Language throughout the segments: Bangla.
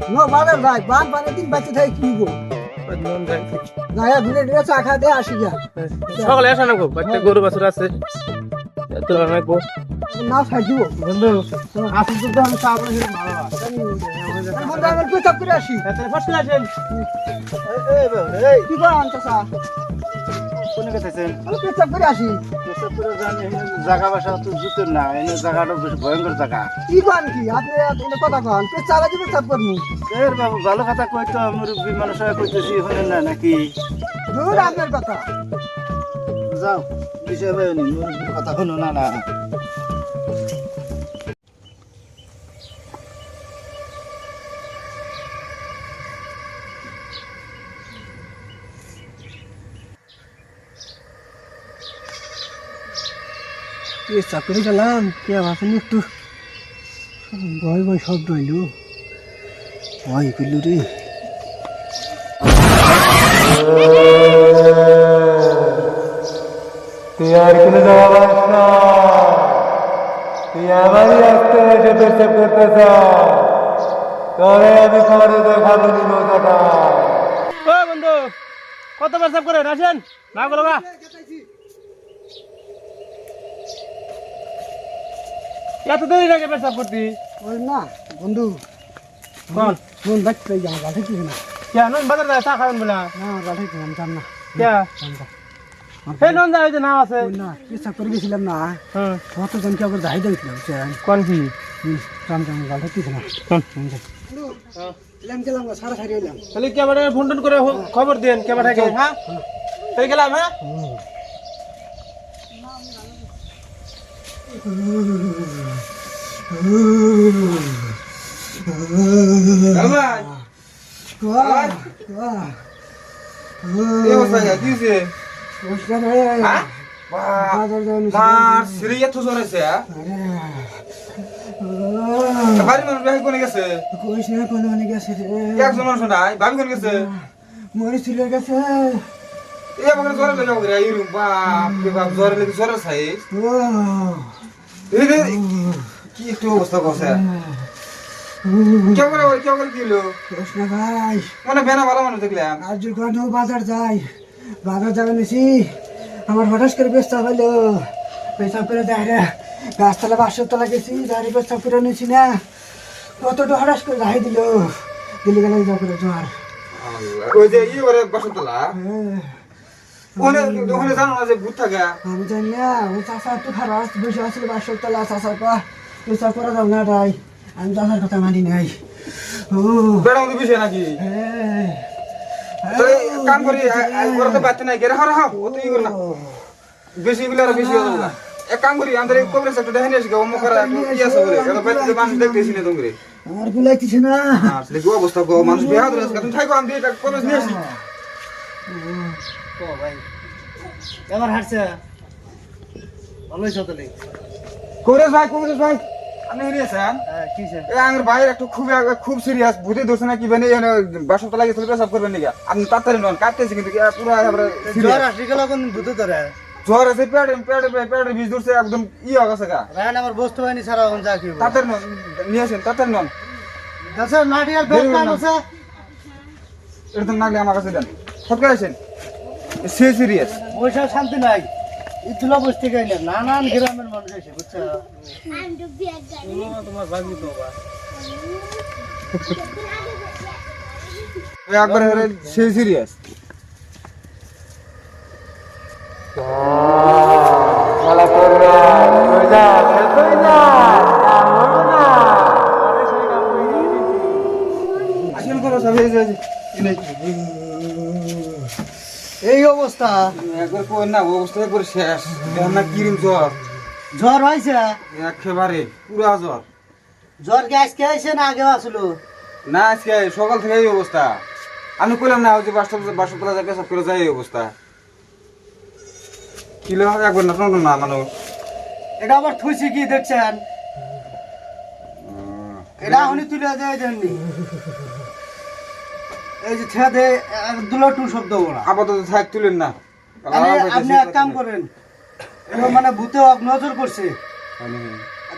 নো বাজার যাই বান পানি দিন বাচ্চা থাকে কি গো যাইয়া ঘুরে ঘুরে চা খা দে আসি যা সকালে আসা না গো বাচ্চা গরু বাছুর আছে তোলা না গো না থাকিব বন্ধু আসি তো আমি চা করে ভালো বন্ধু আমার পেছাব করে আসি তাহলে ফার্স্ট ক্লাস আসেন এই কি কর আনতা চা কোনে গেছেন আমি পেছাব করে আসি এসব করে জানি জায়গা বাসা তো জুতের না এই জায়গাটা বেশ ভয়ঙ্কর জায়গা কি করেন কি আপনি এত কথা কন পেছাব লাগি পেছাব করবো এর বাবু ভালো কথা কইতো মুরব্বী মানুষ কইতেছি হলেন না নাকি দূর আপনার কথা যাও বিষয় হয়নি মুরব্বীর কথা শুনো না না পেছাব করে গেলাম কে ভাবছেন একটু ভয় ভয় শব্দ হইল ভয় করল রে তুই আর কোনো যাওয়া পাস না তুই আমারই আসতে এসে পেশাব করতে চাস তোরে আমি পরে দেখাবো নি মজাটা ও বন্ধু কত পেশাব করে আসেন না গো লগা এত দেরি লাগে পেশাব করতি ওই না বন্ধু কোন ফোন বাচ্চা যাও গাছে কি না কেন বাজার যায় চা খাবেন বলে না গাছে কি আমি জান না কে হে নন যায় যে নাম আছে ওই না পেছাব করে গেছিলাম না হুম কতজনকে আবার যাই দিয়েছিলাম কোন কি রাম রাম গাছে কি না এলাম গেলাম সারা সারি এলাম তাহলে কে বারে ফোন টোন করে খবর দেন কে বারে হ্যাঁ তাই গেলাম হ্যাঁ ভাই এই অবস্থা কি হইছে হ্যাঁ মার সিরিয়াস তো জোরেছে বাড়ি মানুষ ভাই কোনে গেছে একজন মানুষ নাই ভাবি কোনে গেছে মরে চলে গেছে এ বকরে জোরে লেগে গরে এই রুম বাপ রে বাপ জোরে লেগে জোরে ছাই এই কি একটু অবস্থা করছে কেউ করে দিলো কৃষ্ণ ভাই মানে বেনা ভালো মানুষ দেখলাম আজ যখন বাজার যাই বাজার যাবে নিছি আমার হঠাৎ করে পেশাব হলো পেশাব করে দাঁড়িয়ে গাছতলা বাসতলা গেছি দাঁড়িয়ে পেশাব করে নিছি না কতটা হঠাৎ করে রাহি দিল দিল্লি গেলে যা করে জ্বর ওই যে ই ওরে বসতলা ওখানে জানো না যে ভূত থাকে আমি জানি না ওই চাষা একটু খারাপ বসে আসছিল বাসতলা চাষার পা পেশাব করা যাও না তাই আমি চাষার কথা মানি নাই ও বেড়া মতো বিষয় নাকি কাম করি ওরা তো বাচ্চা নাই গেরে হারা হাও ও তো ই করে না বেশি গুলো আর বেশি হলো না এক কাম করি আমাদের কবরে একটা দেখে নিয়ে আসি ও মুখরা একটু কি আছে বলে এটা বাইরে মানুষ দেখতেছি না তোমরে আর গুলাইতেছে না আসলে কি অবস্থা গো মানুষ বিয়া ধরে আছে তুমি থাকো আমি এটা কবরে নিয়ে আসি ও ভাই এবার হাঁটছে ভালো হয়েছে তো নেই কবরে ভাই আপনি হেরিয়েছেন কিসে এই আমার ভাইয়ের একটু খুব সিরিয়াস ভূতে ধরছে না কি মানে বাসতলা গেছিল পেশাব করবেন নাকি আপনি তাড়াতাড়ি নন কাটতেছি কিন্তু পুরো জ্বর আসি গেল কোন ভূতে ধরে জ্বর আছে পেটের বিষ ধরছে একদম ই হয়ে গেছে গা রায়ন আমার বস্তু হয়নি সারা এখন যা কি তাড়াতাড়ি নন নিয়ে আসেন তাড়াতাড়ি নন আচ্ছা নাটিয়ার বেড কাম আছে এরকম নাগলে আমার কাছে দেন সৎকার আসেন সে সিরিয়াস পয়সা শান্তি নাই ইতুলা বসতে গেলে নানান গ্রামের মানুষ এসে বুঝছো তোমার ভাগ্নি তো বা একবারে সে সিরিয়াস খেলা করবে তুই যা তুই যা আমরও না আসেন করো সব এই অবস্থা একবার কই না অবস্থা একবার শেষ দেখ না কিরম জ্বর জ্বর হয়েছে একেবারে পুরা জ্বর জ্বর কি আজকে আইছে না আগে আসলো না আজকে সকাল থেকে এই অবস্থা আমি কইলাম না ওই যে বাসতলা যাবে সব করে যায় এই অবস্থা কিলো একবার না শোনো না মানুষ এটা আবার থুইছি কি দেখছেন এটা এখনই তুলে যায় দেননি এই যে ছেদে দুলটু শব্দ ওরা আপাতত থাক তুলেন না আপনি এক কাম করেন এবার মানে ভূতে নজর করছে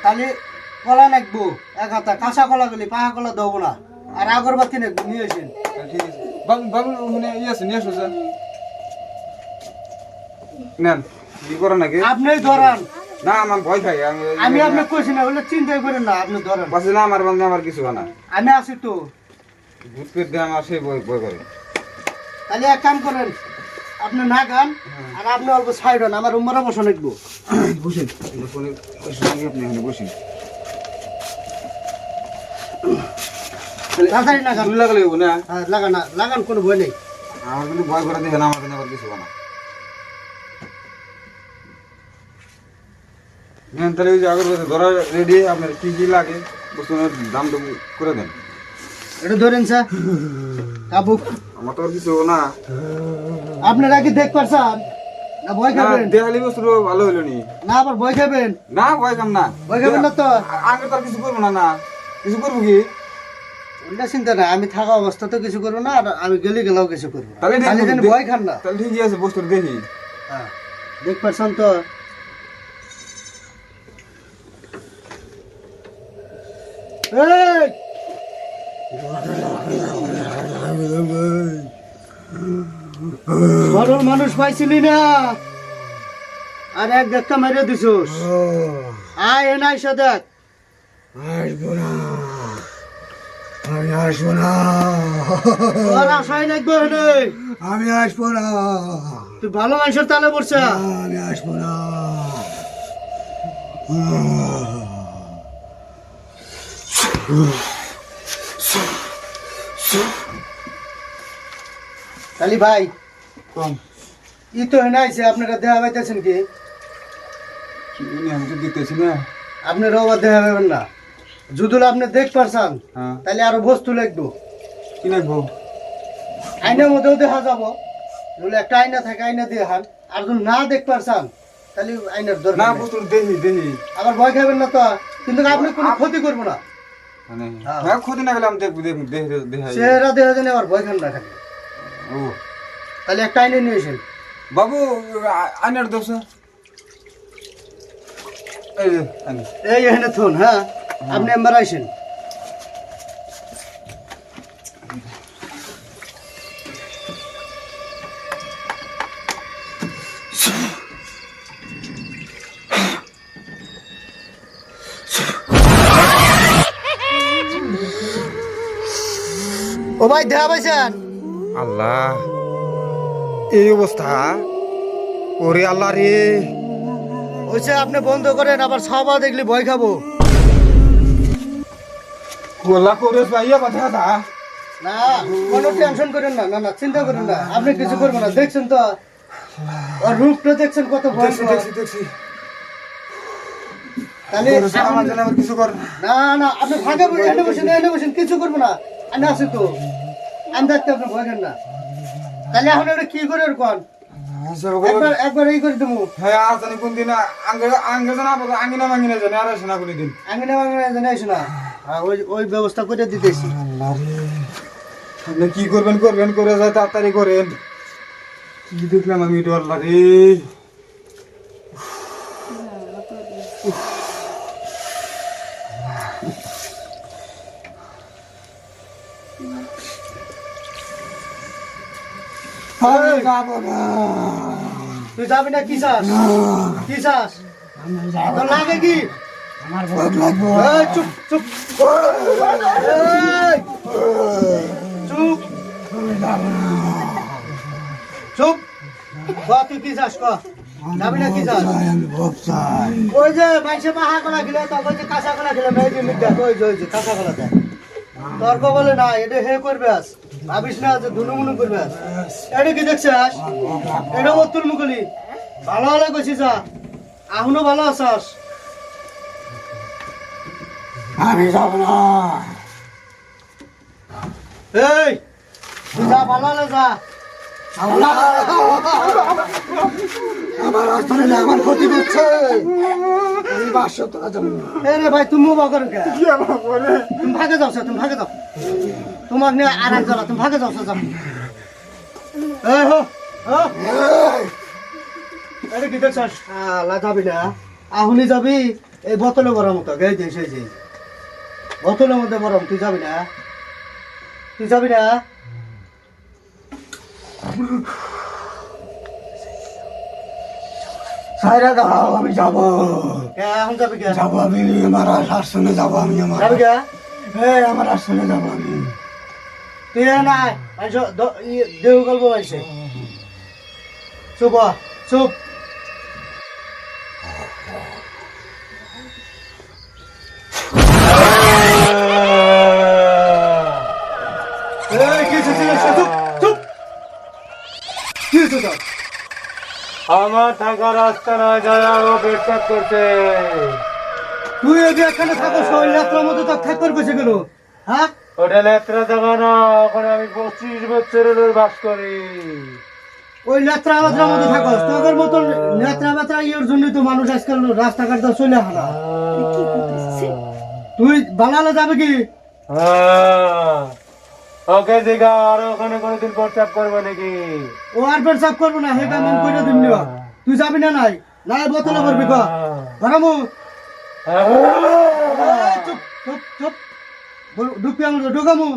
তাহলে কলা নাকবো এক হাতা কাঁচা কলা গেলি পাকা কলা দেবো না আর আগরবাতি নিয়ে আসেন। ঠিক আছে বাবু বাবু ওখানে ইয়ে আছে নিয়ে আসো স্যার নেন কি করে নাকি আপনি ধরান, না আমার ভয় খাই আমি আপনি কইছি না বলে চিন্তাই করেন না, আপনি ধরেন। পাশে না আমার বান্ধব আমার কিছু না আমি আছি তো। ভূত পেট দিয়ে আমার সেই ভয় ভয় করে তাহলে এক কাম করেন, আপনি না গান আর আপনি অল্প সাইড হন, আমার উম্মারা বসে লিখবো। বসেন ফোনে আপনি এখানে বসেন তাড়াতাড়ি না গান। দুই লাগালে হবো না হ্যাঁ, লাগান না, লাগান, কোনো ভয় নেই। আমার কিন্তু ভয় করে দেখে না আমার কিন্তু আবার কিছু না নেন তাহলে ওই যে আগের কথা ধরা রেডি আপনার কি কি লাগে বস্তুর দাম দাম করে দেন এটা ধরেন স্যার কাবু। আমার তো আর কিছু হবো না আপনারা কি দেখ পারছেন না ভয় খাবেন? দেখালি বস্তু ভালো হইলো নি না আবার ভয় খাবেন? না ভয় কাম না ভয় খাবেন না তো? আগে তো আর কিছু করবো না না কিছু করবো কি ওটা চিন্তা নাই, আমি থাকা অবস্থাতে কিছু করবো না, আর আমি গেলে গেলেও কিছু করবো না। তাহলে ঠিক খালি আছে, যেন ভয় খান না। তাহলে ঠিকই আছে বস্তুর দেখি হ্যাঁ, দেখ পারছেন তো? এই! বড় মানুষ পাইছিলি না, আর এক ধাক্কা মেরে দিছোস। আয় এনে আইসা দেখ। আসবো না, আমি আসবো না, তোর আশাই লাগবে এনে। আমি আসবো না, তুই ভালো মানুষের তালে পড়ছে। আমি আসবো না। কালি ভাই, কম ই তো এনে আইছে, আপনারা দেখা পাইতেছেন কি? কি জানি, আমি তো দেখতেছি না আপনারা আবার দেখা পাবেন না। যদি আপনি দেখ পারছেন হ্যাঁ তাহলে আরো বস্তু লাগবো। কি লাগবো আয়নার মধ্যেও দেখা যাবো, যদি একটা আয়না থাকে আয়না দিয়ে হান। আর যদি না দেখ পারছেন তাহলে আয়নার না দরকার নেই। বস্তুর দেখি দেখি আবার ভয় খাবেন না তো, কিন্তু আপনি কোনো ক্ষতি করবো না। মানে হ্যাঁ। হ্যাঁ ক্ষতি না গেলে আমি দেখবো দেখবো দেখে দেখাই চেহারা দেখা জানি আবার ভয় খান না খালি। ও তাহলে একটা আয়না নিয়ে এসেন। বাবু আইনার দোষ এই যে আনি এই এখানে থুন। হ্যাঁ, আপনি এবার আইসেন। ও ভাই দেখা পাইছেন? আল্লাহ এই অবস্থা ওরে আল্লাহ রে ওইসে আপনি বন্ধ করেন, আবার ছাপা দেখলে ভয় খাবো। গোলা করে পাইয়া কথা দা না, কোনো টেনশন করেন না, না না চিন্তা করেন না, আপনি কিছু করবেন না। দেখছেন তো ওর রূপটা, দেখছেন কত ভয়। দেখছি তাহলে আমার জন্য আবার কিছু কর না না, আপনি ফাঁকা বসে এনে বসেন, এনে বসেন, কিছু করবো না। আমি আছি তো, আমি দেখতে, আপনি ভয় খান না। তাহলে এখন ওটা কি করে কোন? একবার একবার এই করে দেবো। হ্যাঁ আর জানি কোন দিন আঙ্গে আঙ্গে জানা আঙ্গিনা মাঙ্গিনা জানি আর আসে না কোন দিন আঙিনা মাঙিনা জানে আসো না। হ্যাঁ, ওই ওই ব্যবস্থা করে দিতেছি। আপনি কি করবেন করবেন করে যায় তাড়াতাড়ি করেন কি দেখলাম আমি এটা আল্লাহ রে আমি যাবো না, তুই যাবি না? কি চাস? কি চাস? আমি যাবো তোর না, লাগে কি? আমার ভোট লাগবো। এই, চুপ চুপ এই, চুপ আমি যাবো না, চুপ। ক তুই কি চাস? ক যাবি না? কি চাস? আমি ভোট চাই। ওই যে মাইসে মাহা কলা খেলে, তখন যে কাঁচা কলা খেলে, মেয়ে যে মিট ওই যে ওই যে কাঁচা কলা দেয়। তর্ক বলে না, এটা হে করবে আস, ভাবিস না যে ধুনুমুনু করবে আস। এটা কি দেখছিস? এটা অতুল মুখলি ভালো হলে কইছি যা, এখনো ভালো আছাস। আমি যাবো না, এই তুই যা, ভালো হলে যা। আমার হাসপাতালে আমার ক্ষতি করছে, আমি 500 টাকা যাবো না। এ রে ভাই, তুমি মুভা করো কে? তুমি ভাগে যাও, তুমি ভাগে যাও। তোমার নিয়ে আর এক জ্বালা, তুমি ভাগে যাও। যাও এই হো হো, এটা কি দেখছিস? আলা যাবি না, আহুনি যাবি। এই বোতলে বড় মতো গাই দিস, এই যে বোতলের মধ্যে বরং তুই যাবি না। তুই যাবি না? সাইরা দাও, আমি যাবো। এখন যাবি কে? যাবো আমি, আমার আশ্রমে যাবো আমি, আমার যাবি কে? হ্যাঁ, আমার আশ্রমে যাবো আমি। তুই না দেহ গল্প পাইছে। চুপ হ, চুপ। এই, কি হয়েছে? চুপ, চুপ। কি হয়েছে তোর? আমার থাকার রাস্তা না যায় ও পেশাব করছে। তুই যদি এখানে থাকো শরীর যাত্রার মধ্যে তো থাক করবে কেন? হ্যাঁ, ওটা লেত্রা জায়গা না, ওখানে আমি 25 বছরের বাস করি। ওই লেত্রা বাত্রার মধ্যে থাকো। তোর মতন লেত্রা বাত্রা ইয়ের জন্যই তো মানুষ আজকাল রাস্তাঘাট দিয়ে চলে হারা। তুই বানালে যাবে কি? ওকে দিঘা আর ওখানে কোনোদিন প্রস্তাব করবে নাকি? ও আর ফের সাফ করবো না, হেটা মন করে দিবনি। তুই যাবি না? নাই নাই বোতলে করবি ক বারামু। চুপ চুপ চুপ। ডুবি আমার ঢুকামু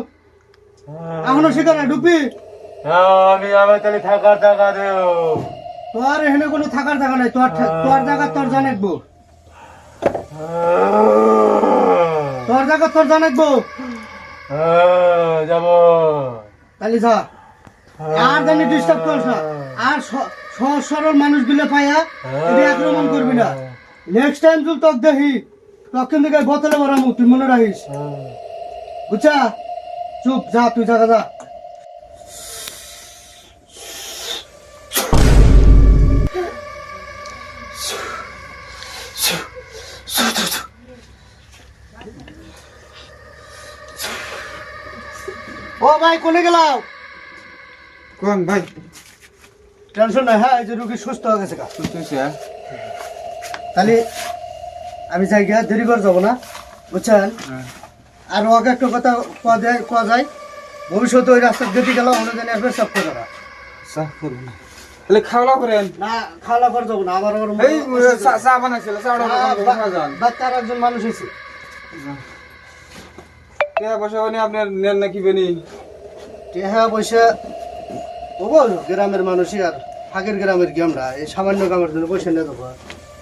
এখনো শিখা না ডুবি। আমি আমার তাহলে থাকার টাকা দেও। তোর এখানে কোনো থাকার জায়গা নাই। তোর জায়গা তোর জানাকবো। তোর জায়গা তোর জানাকবো। যাবো তাহলে যা। আর জানি ডিস্টার্ব করিস না। আর সহজ সরল মানুষগুলো পাইয়া এটি আক্রমণ করবি না। নেক্সট টাইম যদি তোকে দেখি তখন থেকে বোতলে ভরামু, তুই মনে রাখিস। বুঝছা? চুপ, যা তুই জায়গা যা। ও ভাই, কোনে গেলাম? কোন ভাই? টেনশন নাই। হ্যাঁ, এই যে রুগী সুস্থ হয়ে গেছে। সুস্থ হয়েছে? তাহলে আমি যাই গিয়া, দেরি করে যাবো না, বুঝছেন? আর ওকে একটা কথা কোয়া যায়, ভবিষ্যতে ওই রাস্তা যেতে গেলাম ওরা জানি আসবে সব করে না। চা করবো না, তাহলে খাওয়া করেন। না, খাওয়া করে যাবো না। আমার এই চা বানাইছিল, চাটা খাওয়া যান। বাচ্চার একজন মানুষ হয়েছে। টাকা পয়সা হয়নি আপনার নেন নাকি বেনি? হ্যাঁ, পয়সা ওগো গ্রামের মানুষই আর আগের গ্রামের কি আমরা এই সামান্য গ্রামের জন্য পয়সা নিয়ে দেবো।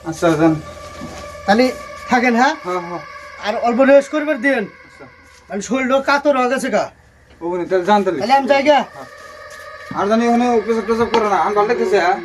আচ্ছা যান। তাহলে থাকেন। হ্যাঁ, হ্যাঁ হ্যাঁ, আর অল্প রেস্ট করবার দিন। আমি শরীরটা কাতর হয়ে গেছে গা। ওখানে তাহলে যান তাহলে। তাহলে আমি যাই গা। আর জানি ওখানে পেশাব টেশাব করে না, আমি ভালো লাগতেছে।